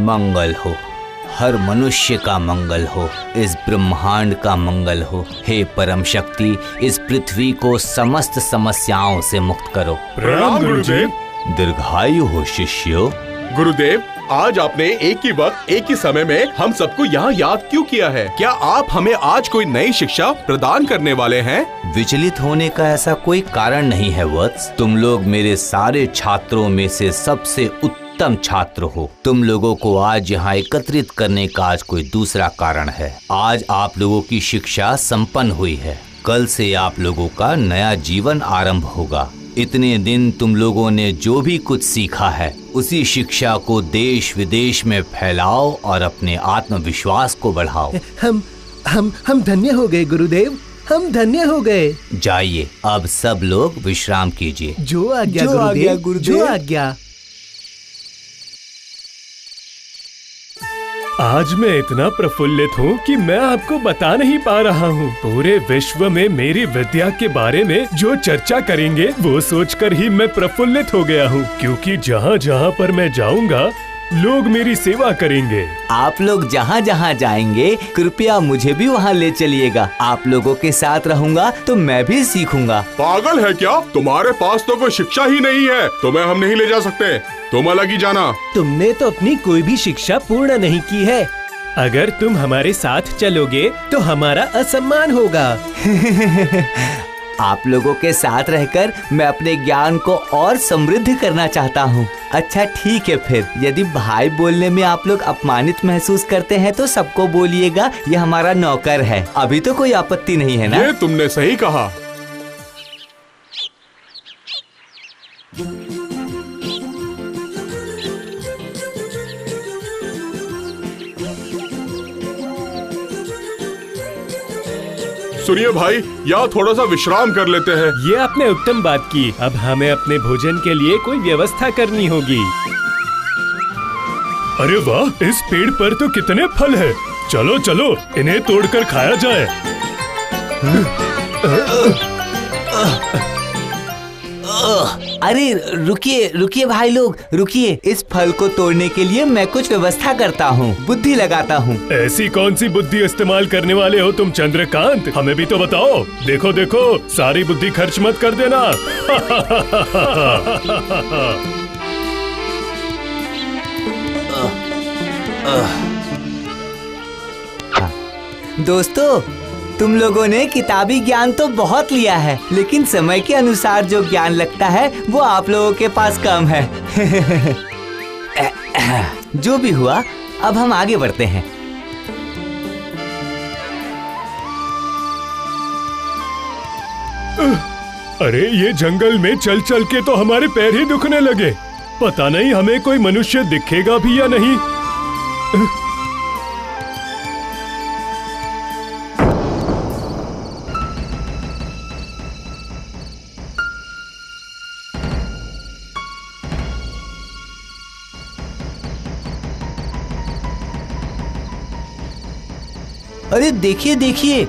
मंगल हो, हर मनुष्य का मंगल हो, इस ब्रह्मांड का मंगल हो। हे परम शक्ति, इस पृथ्वी को समस्त समस्याओं से मुक्त करो। प्रणाम गुरुदेव। दीर्घायु हो शिष्यो। गुरुदेव, आज आपने एक ही वक्त एक ही समय में हम सबको यहाँ याद क्यों किया है? क्या आप हमें आज कोई नई शिक्षा प्रदान करने वाले हैं? विचलित होने का ऐसा कोई कारण नहीं है वत्स। तुम लोग मेरे सारे छात्रों में से सबसे उत्तम छात्र हो। तुम लोगों को आज यहाँ एकत्रित करने का आज कोई दूसरा कारण है। आज आप लोगों की शिक्षा संपन्न हुई है। कल से आप लोगों का नया जीवन आरंभ होगा। इतने दिन तुम लोगों ने जो भी कुछ सीखा है उसी शिक्षा को देश विदेश में फैलाओ और अपने आत्मविश्वास को बढ़ाओ। हम धन्य हो गए गुरुदेव, हम धन्य हो गए। जाइए, अब सब लोग विश्राम कीजिए। जो आज्ञा गुरुदेव, जो आज्ञा। आज मैं इतना प्रफुल्लित हूँ कि मैं आपको बता नहीं पा रहा हूँ। पूरे विश्व में मेरी विद्या के बारे में जो चर्चा करेंगे वो सोचकर ही मैं प्रफुल्लित हो गया हूँ, क्योंकि जहाँ जहाँ पर मैं जाऊँगा लोग मेरी सेवा करेंगे। आप लोग जहाँ जहाँ जाएंगे कृपया मुझे भी वहाँ ले चलिएगा। आप लोगों के साथ रहूँगा तो मैं भी सीखूंगा। पागल है क्या? तुम्हारे पास तो कोई शिक्षा ही नहीं है, तुम्हें हम नहीं ले जा सकते। तुम अलग ही जाना। तुमने तो अपनी कोई भी शिक्षा पूर्ण नहीं की है। अगर तुम हमारे साथ चलोगे तो हमारा असम्मान होगा। आप लोगों के साथ रहकर मैं अपने ज्ञान को और समृद्ध करना चाहता हूँ। अच्छा ठीक है, फिर यदि भाई बोलने में आप लोग अपमानित महसूस करते हैं तो सबको बोलिएगा, ये हमारा नौकर है। अभी तो कोई आपत्ति नहीं है ना? ये तुमने सही कहा। सुनिए भाई, यहाँ थोड़ा सा विश्राम कर लेते हैं। ये आपने उत्तम बात की। अब हमें अपने भोजन के लिए कोई व्यवस्था करनी होगी। अरे वाह, इस पेड़ पर तो कितने फल हैं। चलो चलो इन्हें तोड़कर खाया जाए। अरे रुकिए रुकिए भाई लोग, रुकिए। इस फल को तोड़ने के लिए मैं कुछ व्यवस्था करता हूँ, बुद्धि लगाता हूँ। ऐसी कौन सी बुद्धि इस्तेमाल करने वाले हो तुम चंद्रकांत? हमें भी तो बताओ। देखो देखो, सारी बुद्धि खर्च मत कर देना। दोस्तों, तुम लोगों ने किताबी ज्ञान तो बहुत लिया है, लेकिन समय के अनुसार जो ज्ञान लगता है वो आप लोगों के पास कम है। जो भी हुआ, अब हम आगे बढ़ते हैं। अरे ये जंगल में चल चल के तो हमारे पैर ही दुखने लगे। पता नहीं हमें कोई मनुष्य दिखेगा भी या नहीं। अरे देखिए देखिए,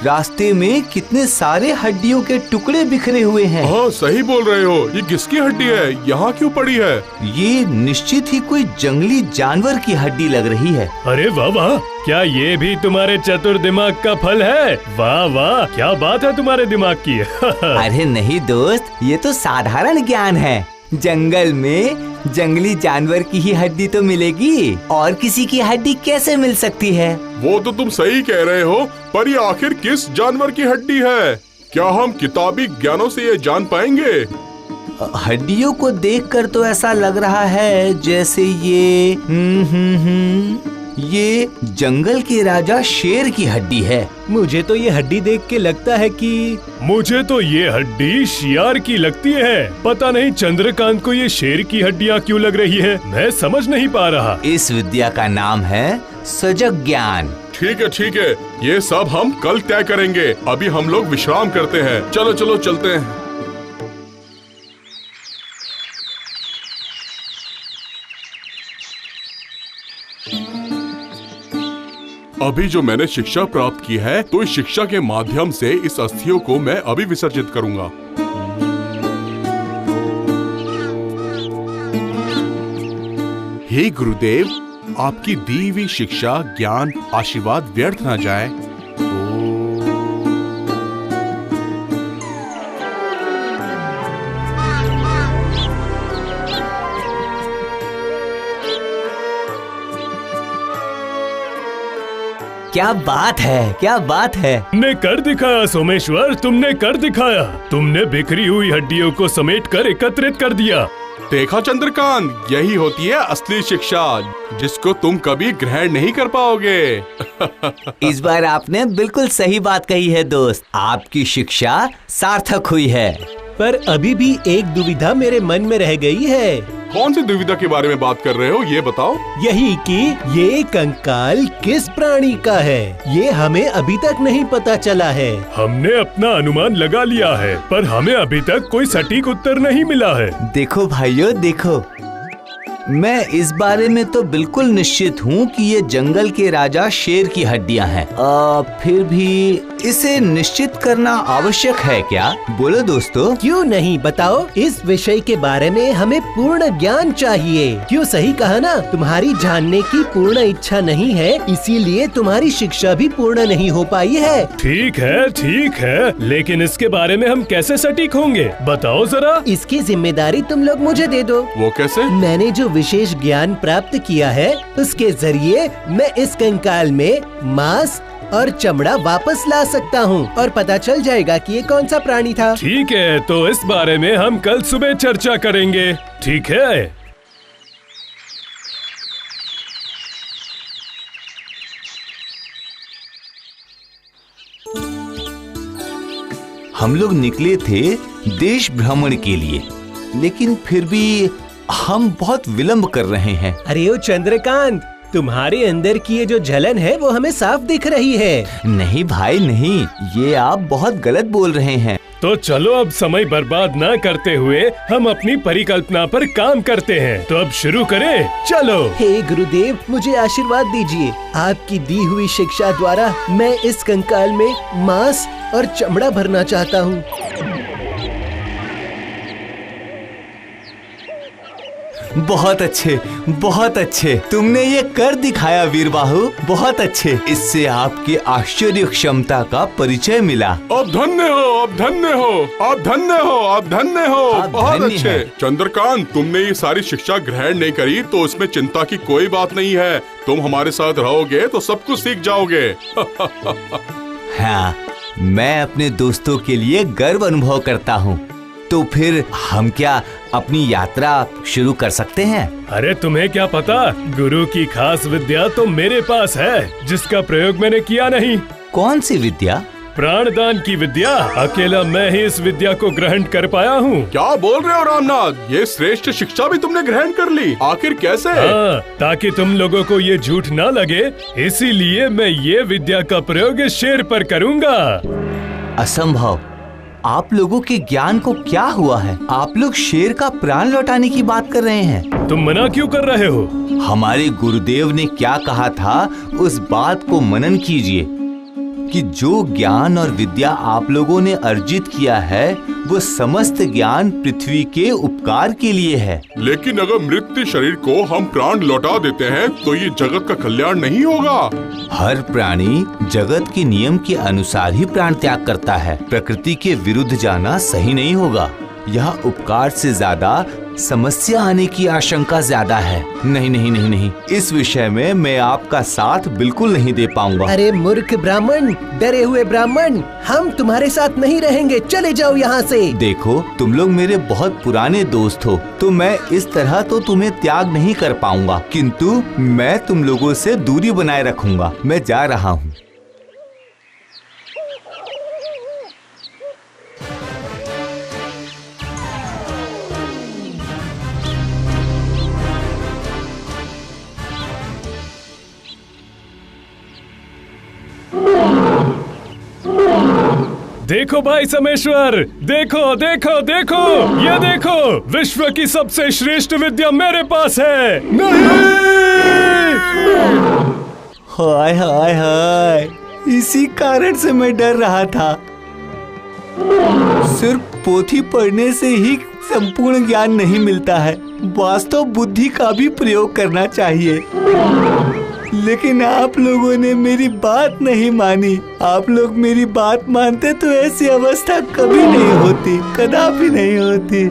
रास्ते में कितने सारे हड्डियों के टुकड़े बिखरे हुए हैं। हाँ सही बोल रहे हो। ये किसकी हड्डी है? यहाँ क्यों पड़ी है? ये निश्चित ही कोई जंगली जानवर की हड्डी लग रही है। अरे वाह वाह, क्या ये भी तुम्हारे चतुर दिमाग का फल है? वाह वाह, क्या बात है तुम्हारे दिमाग की। अरे नहीं दोस्त, ये तो साधारण ज्ञान है। जंगल में जंगली जानवर की ही हड्डी तो मिलेगी, और किसी की हड्डी कैसे मिल सकती है? वो तो तुम सही कह रहे हो, पर ये आखिर किस जानवर की हड्डी है? क्या हम किताबी ज्ञानों से ये जान पाएंगे? हड्डियों को देखकर तो ऐसा लग रहा है जैसे ये जंगल के राजा शेर की हड्डी है। मुझे तो ये हड्डी देख के लगता है कि मुझे तो ये हड्डी शियार की लगती है। पता नहीं चंद्रकांत को ये शेर की हड्डियाँ क्यों लग रही है, मैं समझ नहीं पा रहा। इस विद्या का नाम है सजग ज्ञान। ठीक है, ये सब हम कल तय करेंगे। अभी हम लोग विश्राम करते हैं। चलो चलो चलते हैं। अभी जो मैंने शिक्षा प्राप्त की है, तो इस शिक्षा के माध्यम से इस अस्थियों को मैं अभी विसर्जित करूंगा। हे गुरुदेव, आपकी दी हुई शिक्षा, ज्ञान, आशीर्वाद व्यर्थ ना जाए। क्या बात है, क्या बात है। तुमने कर दिखाया सोमेश्वर, तुमने कर दिखाया। तुमने बिखरी हुई हड्डियों को समेट कर एकत्रित कर दिया। देखा चंद्रकांत, यही होती है असली शिक्षा, जिसको तुम कभी ग्रहण नहीं कर पाओगे। इस बार आपने बिल्कुल सही बात कही है दोस्त, आपकी शिक्षा सार्थक हुई है। पर अभी भी एक दुविधा मेरे मन में रह गई है। कौन सी दुविधा के बारे में बात कर रहे हो, ये बताओ। यही कि ये कंकाल किस प्राणी का है, ये हमें अभी तक नहीं पता चला है। हमने अपना अनुमान लगा लिया है, पर हमें अभी तक कोई सटीक उत्तर नहीं मिला है। देखो भाइयों देखो, मैं इस बारे में तो बिल्कुल निश्चित हूँ कि ये जंगल के राजा शेर की हड्डियाँ हैं। फिर भी इसे निश्चित करना आवश्यक है क्या? बोलो दोस्तों। क्यों नहीं, बताओ। इस विषय के बारे में हमें पूर्ण ज्ञान चाहिए। क्यों, सही कहा ना? तुम्हारी जानने की पूर्ण इच्छा नहीं है, इसीलिए तुम्हारी शिक्षा भी पूर्ण नहीं हो पाई है। ठीक है, लेकिन इसके बारे में हम कैसे सटीक होंगे, बताओ जरा। इसकी जिम्मेदारी तुम लोग मुझे दे दो। वो कैसे? मैंने जो विशेष ज्ञान प्राप्त किया है, उसके जरिए मैं इस कंकाल में मांस और चमड़ा वापस ला सकता हूँ और पता चल जाएगा कि ये कौन सा प्राणी था। ठीक है, तो इस बारे में हम कल सुबह चर्चा करेंगे, ठीक है? हम लोग निकले थे देश भ्रमण के लिए, लेकिन फिर भी हम बहुत विलंब कर रहे हैं। अरे ओ चंद्रकांत, तुम्हारे अंदर की ये जो जलन है वो हमें साफ दिख रही है। नहीं भाई नहीं, ये आप बहुत गलत बोल रहे हैं। तो चलो अब समय बर्बाद न करते हुए हम अपनी परिकल्पना पर काम करते हैं। तो अब शुरू करें, चलो। हे गुरुदेव, मुझे आशीर्वाद दीजिए। आपकी दी हुई शिक्षा द्वारा मैं इस कंकाल में मांस और चमड़ा भरना चाहता हूँ। बहुत अच्छे, बहुत अच्छे, तुमने ये कर दिखाया वीरबाहु, बहुत अच्छे। इससे आपकी आश्चर्य क्षमता का परिचय मिला। आप धन्य हो, आप धन्य हो, आप धन्य हो, आप धन्य हो। आप बहुत धन्य अच्छे। हैं। चंद्रकांत, तुमने ये सारी शिक्षा ग्रहण नहीं करी तो उसमें चिंता की कोई बात नहीं है। तुम हमारे साथ रहोगे तो सब कुछ सीख जाओगे। हाँ, मैं अपने दोस्तों के लिए गर्व अनुभव करता हूँ। तो फिर हम क्या अपनी यात्रा शुरू कर सकते हैं? अरे तुम्हें क्या पता, गुरु की खास विद्या तो मेरे पास है, जिसका प्रयोग मैंने किया नहीं। कौन सी विद्या? प्राणदान की विद्या। अकेला मैं ही इस विद्या को ग्रहण कर पाया हूँ। क्या बोल रहे हो रामनाथ, ये श्रेष्ठ शिक्षा भी तुमने ग्रहण कर ली? आखिर कैसे? हाँ, ताकि तुम लोगों को ये झूठ ना लगे, इसीलिए मैं ये विद्या का प्रयोग इस शेर पर करूँगा। असंभव, आप लोगों के ज्ञान को क्या हुआ है? आप लोग शेर का प्राण लौटाने की बात कर रहे हैं। तुम मना क्यों कर रहे हो? हमारे गुरुदेव ने क्या कहा था, उस बात को मनन कीजिए कि जो ज्ञान और विद्या आप लोगों ने अर्जित किया है, वो समस्त ज्ञान पृथ्वी के उपकार के लिए है। लेकिन अगर मृत शरीर को हम प्राण लौटा देते हैं तो ये जगत का कल्याण नहीं होगा। हर प्राणी जगत के नियम के अनुसार ही प्राण त्याग करता है। प्रकृति के विरुद्ध जाना सही नहीं होगा। यह उपकार से ज्यादा समस्या आने की आशंका ज्यादा है। नहीं नहीं नहीं नहीं, इस विषय में मैं आपका साथ बिल्कुल नहीं दे पाऊंगा। अरे मूर्ख ब्राह्मण, डरे हुए ब्राह्मण, हम तुम्हारे साथ नहीं रहेंगे, चले जाओ यहाँ से। देखो, तुम लोग मेरे बहुत पुराने दोस्त हो, तो मैं इस तरह तो तुम्हें त्याग नहीं कर पाऊंगा, किंतु मैं तुम लोगों से दूरी बनाए रखूंगा। मैं जा रहा हूँ। देखो भाई सोमेश्वर, देखो देखो देखो, ये देखो, विश्व की सबसे श्रेष्ठ विद्या मेरे पास है। नहीं! हाय हाय हाय, इसी कारण से मैं डर रहा था। सिर्फ पोथी पढ़ने से ही संपूर्ण ज्ञान नहीं मिलता है। वास्तव बुद्धि का भी प्रयोग करना चाहिए। लेकिन आप लोगों ने मेरी बात नहीं मानी। आप लोग मेरी बात मानते तो ऐसी अवस्था कभी नहीं होती, कदापि नहीं होती।